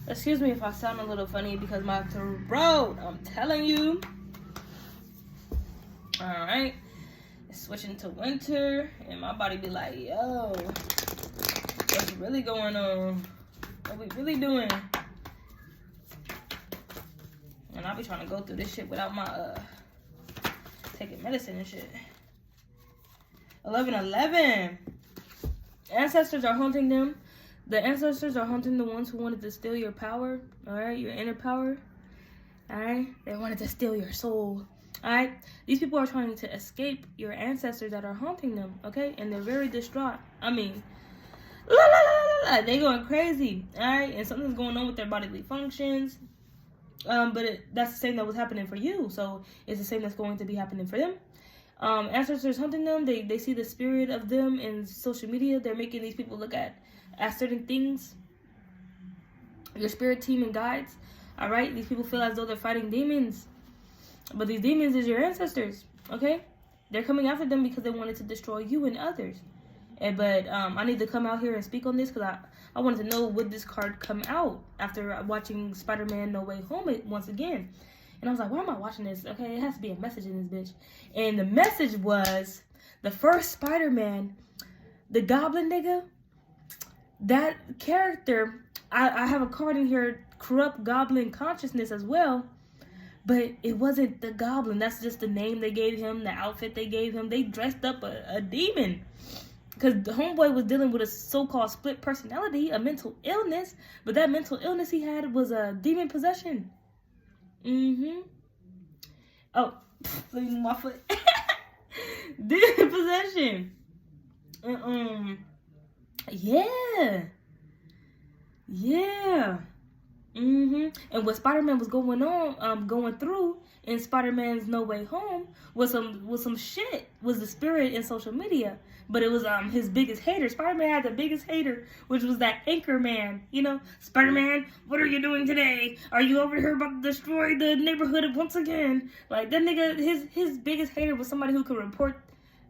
Excuse me if I sound a little funny because my throat, I'm telling you. Alright. It's switching to winter and my body be like, yo, what's really going on? What we really doing? And I'll be trying to go through this shit without my taking medicine and shit. 11:11. Ancestors are haunting them. The ancestors are haunting the ones who wanted to steal your power. Alright, your inner power. Alright, they wanted to steal your soul. Alright, these people are trying to escape your ancestors that are haunting them. Okay, and they're very distraught. I mean, they going crazy. Alright, and something's going on with their bodily functions. But that's the same that was happening for you. So it's the same that's going to be happening for them. Ancestors hunting them. They see the spirit of them in social media. They're making these people look at certain things. Your spirit team and guides. All right, these people feel as though they're fighting demons, but these demons is your ancestors. Okay, they're coming after them because they wanted to destroy you and others. But I need to come out here and speak on this because I wanted to know, would this card come out after watching Spider-Man No Way Home once again. And I was like, why am I watching this? Okay, it has to be a message in this bitch. And the message was, the first Spider-Man, the Goblin nigga, that character, I have a card in here, Corrupt Goblin Consciousness as well. But it wasn't the Goblin. That's just the name they gave him, the outfit they gave him. They dressed up a demon. Because the homeboy was dealing with a so-called split personality, a mental illness. But that mental illness he had was a demon possession. Oh, let me move my foot. Demon possession. Yeah. And what Spider-Man was going through in Spider-Man's No Way Home was some shit. Was the spirit in social media. But it was his biggest hater. Spider-Man had the biggest hater, which was that anchor man. You know, Spider-Man, what are you doing today? Are you over here about to destroy the neighborhood once again? Like, that nigga, his biggest hater was somebody who could report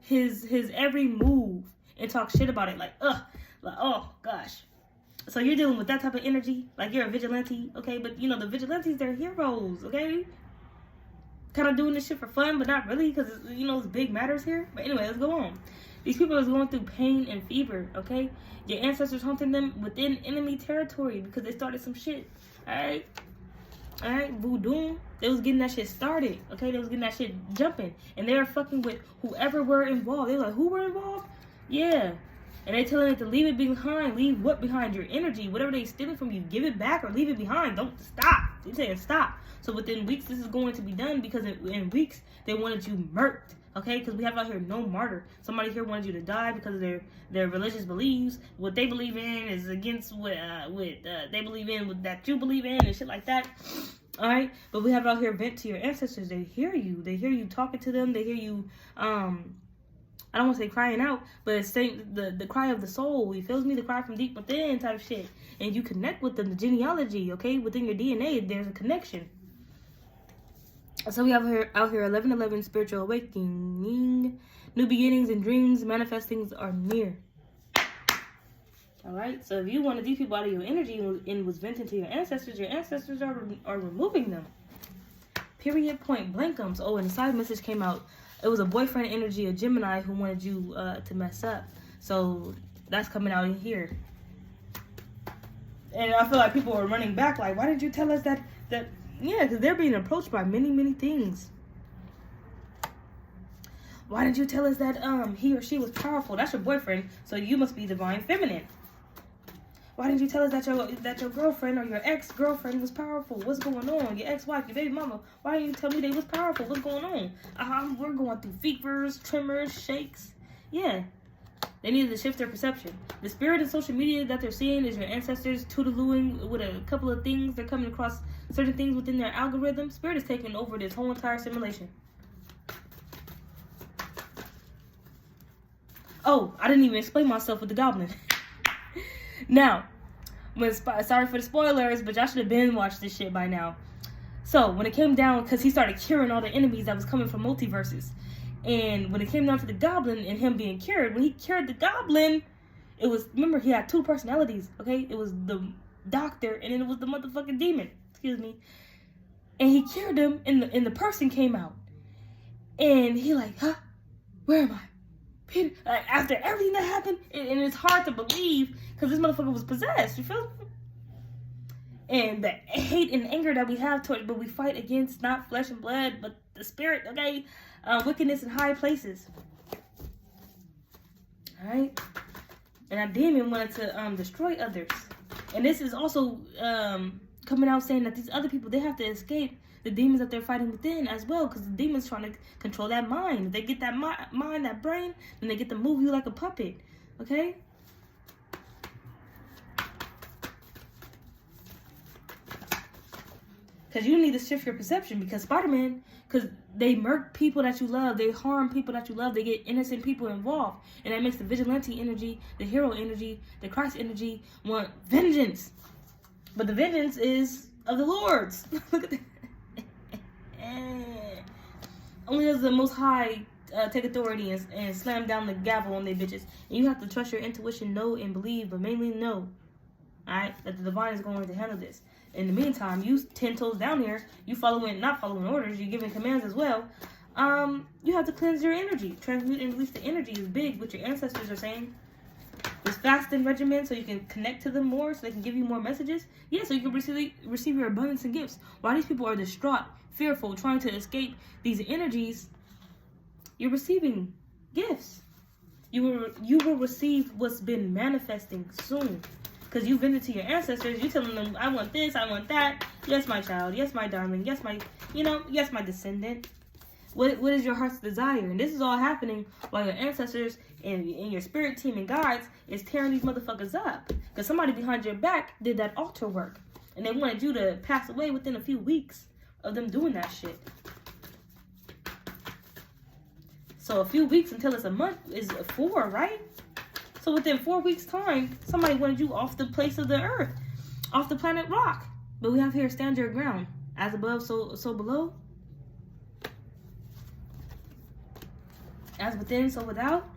his every move and talk shit about it. Like, oh, gosh. So you're dealing with that type of energy. Like, you're a vigilante, okay? But, you know, the vigilantes, they're heroes, okay? Kind of doing this shit for fun, but not really, because, you know, it's big matters here. But anyway, let's go on. These people are going through pain and fever, okay? Your ancestors hunting them within enemy territory because they started some shit, alright? Alright, voodoo. They was getting that shit started, okay? They was getting that shit jumping. And they were fucking with whoever were involved. They were like, who were involved? Yeah. And they telling it to leave it behind. Leave what behind? Your energy. Whatever they stealing from you, give it back or leave it behind. Don't stop. They're saying stop. So within weeks, this is going to be done because in weeks, they wanted you murked. Okay, because we have out here no martyr. Somebody here wanted you to die because of their religious beliefs. What they believe in is against what they believe in, what that you believe in, and shit like that. All right, but we have out here vent to your ancestors. They hear you. They hear you talking to them. They hear you. I don't want to say crying out, but it's saying the cry of the soul. It feels me, the cry from deep within type shit. And you connect with them, the genealogy. Okay, within your DNA, there's a connection. So we have out here 11:11 spiritual awakening, new beginnings and dreams manifestings are near. All right. So if you wanted these people out of your energy and was venting to your ancestors are removing them. Period. Point blankums. Oh, and a side message came out. It was a boyfriend energy, a Gemini who wanted you to mess up. So that's coming out in here. And I feel like people are running back. Like, why did you tell us that? Yeah, because they're being approached by many, many things. Why didn't you tell us that he or she was powerful? That's your boyfriend, so you must be divine feminine. Why didn't you tell us that your girlfriend or your ex-girlfriend was powerful? What's going on? Your ex-wife, your baby mama. Why didn't you tell me they was powerful? What's going on? We're going through fevers, tremors, shakes. Yeah. They needed to shift their perception. The spirit in social media that they're seeing is your ancestors toodalooing with a couple of things. They're coming across certain things within their algorithm. Spirit is taking over this whole entire simulation. Oh, I didn't even explain myself with the goblin. Now, sorry for the spoilers, but y'all should have been watched this shit by now. So, when it came down, because he started curing all the enemies that was coming from multiverses. And when it came down to the goblin and him being cured, when he cured the goblin, it was, remember, he had two personalities, okay? It was the doctor, and then it was the motherfucking demon. Excuse me. And he cured him, and the person came out. And he like, huh? Where am I? Peter, like, after everything that happened, and it's hard to believe because this motherfucker was possessed. You feel me? And the hate and anger that we have towards, but we fight against not flesh and blood, but the spirit, okay? Wickedness in high places. Alright? And that demon wanted to destroy others. And this is also coming out saying that these other people, they have to escape the demons that they're fighting within as well, because the demons trying to control that mind. If they get that mind, that brain, then they get to move you like a puppet. Okay? Because you need to shift your perception, because Spider-Man, because they murk people that you love, they harm people that you love, they get innocent people involved. And that makes the vigilante energy, the hero energy, the Christ energy want vengeance. But the vengeance is of the Lord's. Look at that. Only does the Most High take authority and slam down the gavel on their bitches. And you have to trust your intuition, know and believe, but mainly know, alright, that the divine is going to handle this. In the meantime, you 10 toes down here, you not following orders, you're giving commands as well. You have to cleanse your energy. Transmute and release the energy is big, what your ancestors are saying. This fasting regimen, so you can connect to them more, so they can give you more messages. Yeah, so you can receive your abundance and gifts. While these people are distraught, fearful, trying to escape these energies, you're receiving gifts. You will receive what's been manifesting soon. Because you've been to your ancestors, you're telling them, I want this, I want that. Yes, my child. Yes, my darling. Yes, yes, my descendant. What is your heart's desire? And this is all happening while your ancestors and your spirit team and guides is tearing these motherfuckers up. Because somebody behind your back did that altar work. And they wanted you to pass away within a few weeks of them doing that shit. So a few weeks until it's a month is 4, right? So within 4 weeks' time, somebody wanted you off the place of the earth, off the planet rock. But we have here, stand your ground. As above, so below. As within, so without.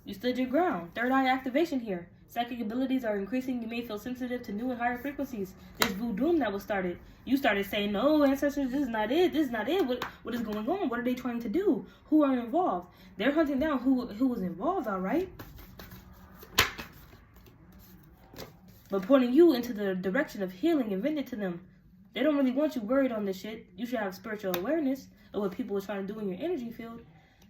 You stood your ground. Third eye activation here. Psychic abilities are increasing. You may feel sensitive to new and higher frequencies. This voodoo that was started. You started saying, no, ancestors, this is not it. This is not it. What is going on? What are they trying to do? Who are involved? They're hunting down who was involved, all right? But pointing you into the direction of healing and vending to them. They don't really want you worried on this shit. You should have spiritual awareness of what people are trying to do in your energy field.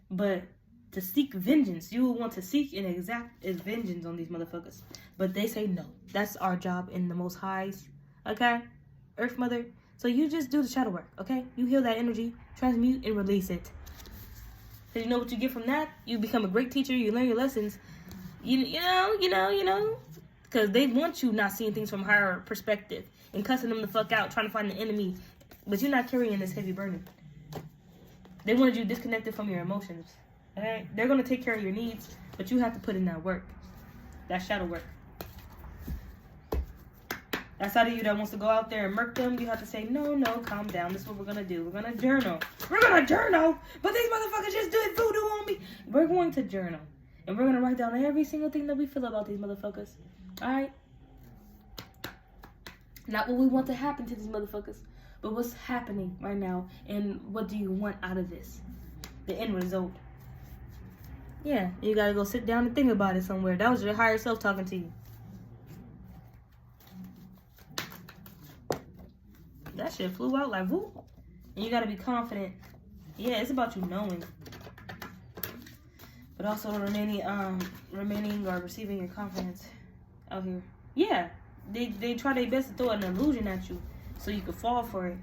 But to seek vengeance, you will want to seek and exact is vengeance on these motherfuckers. But they say no. That's our job in the Most Highs. Okay? Earth Mother. So you just do the shadow work, okay? You heal that energy, transmute, and release it. Because you know what you get from that? You become a great teacher. You learn your lessons. You know. Because they want you not seeing things from a higher perspective and cussing them the fuck out, trying to find the enemy. But you're not carrying this heavy burden. They wanted you disconnected from your emotions. Alright? They're going to take care of your needs, but you have to put in that work. That shadow work. That side of you that wants to go out there and murk them, you have to say, no, calm down. This is what we're going to do. We're going to journal. We're going to journal, but these motherfuckers just did voodoo on me. We're going to journal. And we're going to write down every single thing that we feel about these motherfuckers. Alright? Not what we want to happen to these motherfuckers, but what's happening right now, and what do you want out of this? The end result. Yeah, you gotta go sit down and think about it somewhere. That was your higher self talking to you. That shit flew out like whoop. And you gotta be confident. Yeah, it's about you knowing. But also remaining or receiving your confidence out here. Yeah. They try their best to throw an illusion at you so you could fall for it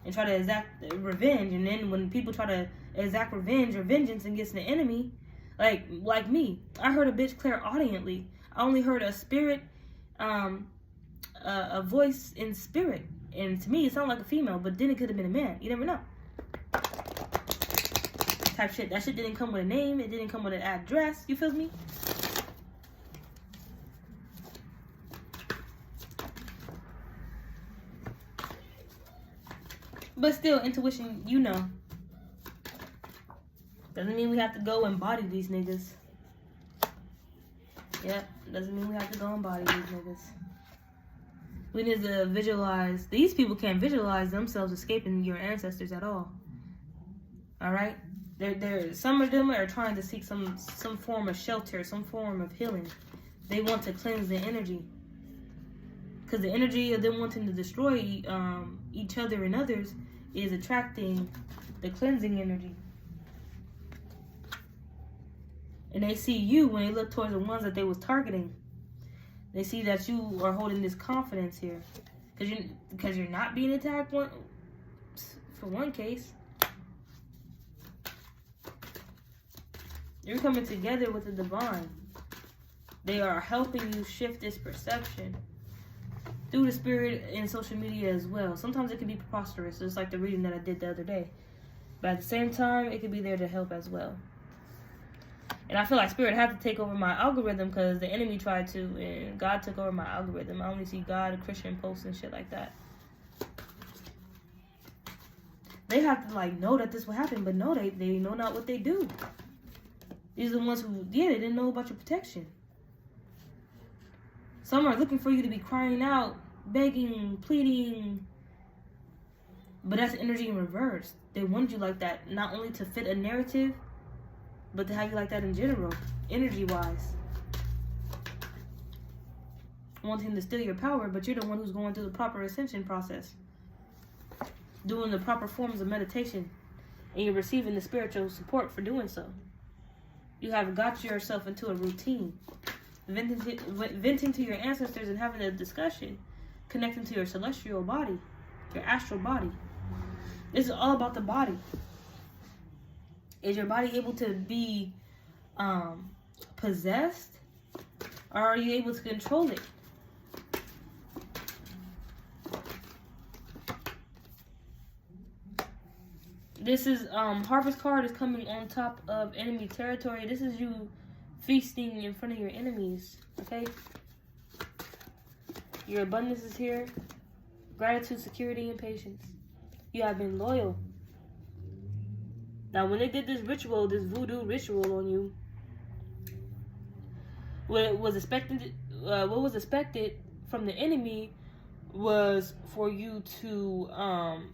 and try to exact revenge. And then when people try to exact revenge or vengeance against the enemy, like me, I heard a bitch clairaudiently. I only heard a spirit, a voice in spirit, and to me it sounded like a female, but then it could have been a man. You never know. Type shit. That shit didn't come with a name. It didn't come with an address. You feel me? But still, intuition, you know. Doesn't mean we have to go embody these niggas. Yep, doesn't mean we have to go and body these niggas. We need to visualize. These people can't visualize themselves escaping your ancestors at all. All right? Some of them are trying to seek some form of shelter, some form of healing. They want to cleanse the energy. Because the energy of them wanting to destroy each other and others is attracting the cleansing energy. And they see you when they look towards the ones that they was targeting. They see that you are holding this confidence here. Because you're not being attacked for one case. You're coming together with the divine. They are helping you shift this perception through the spirit and social media as well. Sometimes it can be preposterous, just like the reading that I did the other day. But at the same time, it can be there to help as well. And I feel like spirit had to take over my algorithm because the enemy tried to, and God took over my algorithm. I only see God, Christian posts and shit like that. They have to know that this will happen, but no, they know not what they do. These are the ones who, they didn't know about your protection. Some are looking for you to be crying out, begging, pleading. But that's energy in reverse. They wanted you like that, not only to fit a narrative, but to have you like that in general, energy-wise. Wanting to steal your power, but you're the one who's going through the proper ascension process. Doing the proper forms of meditation. And you're receiving the spiritual support for doing so. You have got yourself into a routine. Venting to your ancestors and having a discussion. Connecting to your celestial body. Your astral body. This is all about the body. Is your body able to be possessed? Or are you able to control it? This is harvest card is coming on top of enemy territory. This is you feasting in front of your enemies. Okay? Your abundance is here. Gratitude, security, and patience. You have been loyal. Now, when they did this ritual, this voodoo ritual on you, what was expected from the enemy was for you to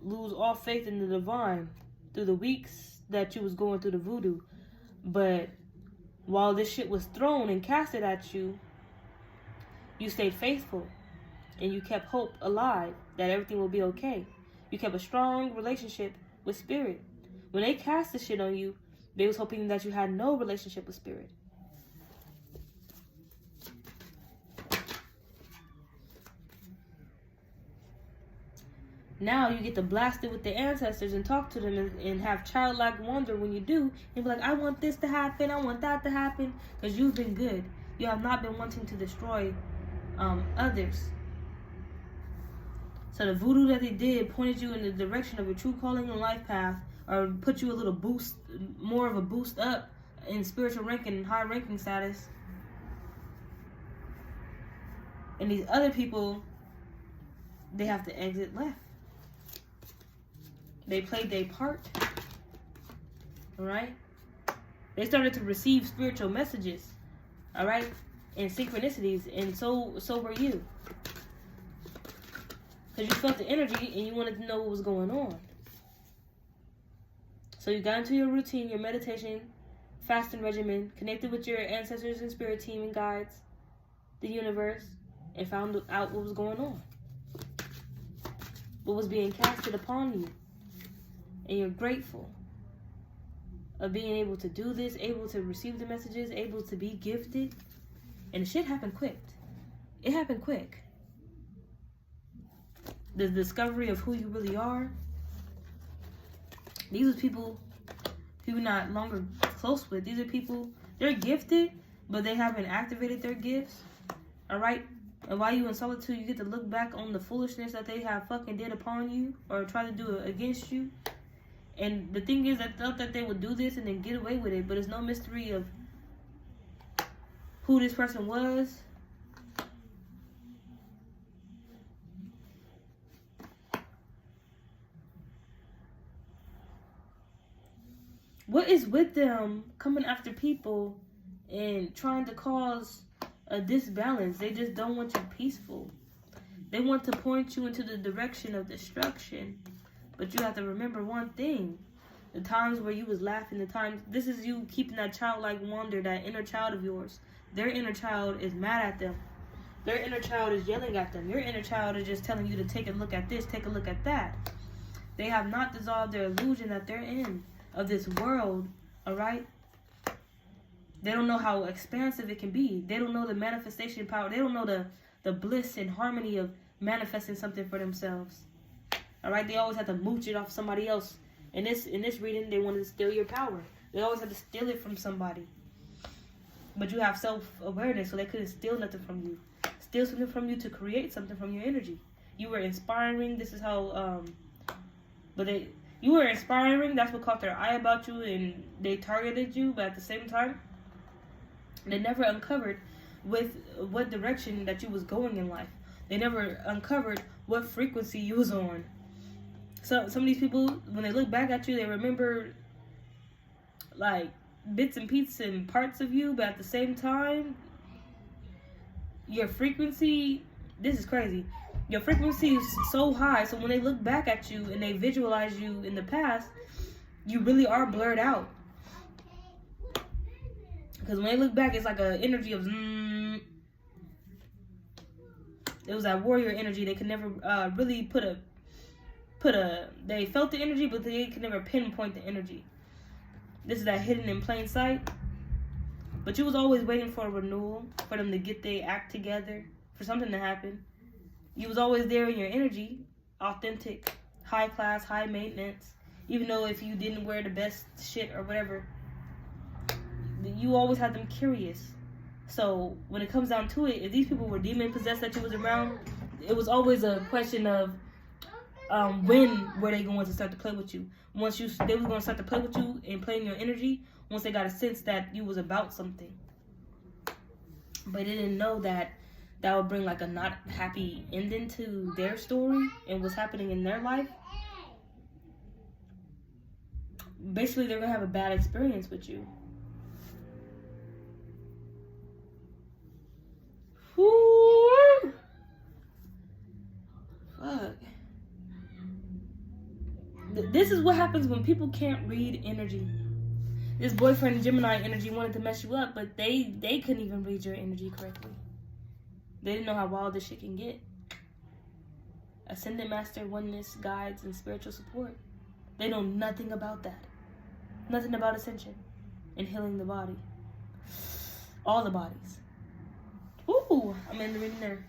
lose all faith in the divine through the weeks that you was going through the voodoo. But while this shit was thrown and casted at you, you stayed faithful and you kept hope alive that everything will be okay. You kept a strong relationship with spirit. When they cast this shit on you, they was hoping that you had no relationship with spirit. Now you get to blast it with the ancestors and talk to them and have childlike wonder when you do. And be like, I want this to happen, I want that to happen. Because you've been good. You have not been wanting to destroy others. So the voodoo that they did pointed you in the direction of a true calling and life path, or put you a little boost, more of a boost up in spiritual ranking and high ranking status. And these other people, they have to exit left. They played their part. Alright? They started to receive spiritual messages. Alright? And synchronicities. And so were you. Because you felt the energy and you wanted to know what was going on. So you got into your routine, your meditation, fasting regimen, connected with your ancestors and spirit team and guides, the universe, and found out what was going on. What was being casted upon you. And you're grateful of being able to do this, able to receive the messages, able to be gifted. And the shit happened quick. It happened quick. The discovery of who you really are. These are people you're not longer close with. These are people, they're gifted, but they haven't activated their gifts. Alright? And while you in solitude, you get to look back on the foolishness that they have fucking did upon you, or try to do it against you. And the thing is, I thought that they would do this and then get away with it, but it's no mystery of who this person was. What is with them coming after people and trying to cause a disbalance. They just don't want you peaceful. They want to point you into the direction of destruction. But you have to remember one thing. The times where you was laughing, this is you keeping that childlike wonder, that inner child of yours. Their inner child is mad at them. Their inner child is yelling at them. Your inner child is just telling you to take a look at this, take a look at that. They have not dissolved their illusion that they're in, of this world, all right? They don't know how expansive it can be. They don't know the manifestation power. They don't know the bliss and harmony of manifesting something for themselves. All right? They always have to mooch it off somebody else. In this reading, they wanted to steal your power. They always had to steal it from somebody. But you have self-awareness, so they couldn't steal nothing from you. Steal something from you to create something from your energy. You were inspiring. This is how, you were inspiring. That's what caught their eye about you, and they targeted you. But at the same time, they never uncovered with what direction that you was going in life. They never uncovered what frequency you was on. So some of these people, when they look back at you, they remember like bits and pieces and parts of you, but at the same time, your frequency, this is crazy. Your frequency is so high, so when they look back at you and they visualize you in the past, you really are blurred out. Because when they look back, it's like an energy of it was that warrior energy. They could never really they felt the energy, but they could never pinpoint the energy. This is that hidden in plain sight. But you was always waiting for a renewal, for them to get their act together, for something to happen. You was always there in your energy, authentic, high class, high maintenance. Even though if you didn't wear the best shit or whatever, you always had them curious. So when it comes down to it, if these people were demon possessed that you was around, it was always a question of when were they going to start to play with you? They was going to start to play with you and play in your energy once they got a sense that you was about something. But they didn't know that would bring like a not happy ending to their story and what's happening in their life. Basically, they're going to have a bad experience with you. Whoo! Fuck. This is what happens when people can't read energy. This boyfriend Gemini energy wanted to mess you up, but they couldn't even read your energy correctly. They didn't know how wild this shit can get. Ascendant Master, oneness, guides, and spiritual support. They know nothing about that. Nothing about ascension and healing the body. All the bodies. Ooh, I'm in the reading there.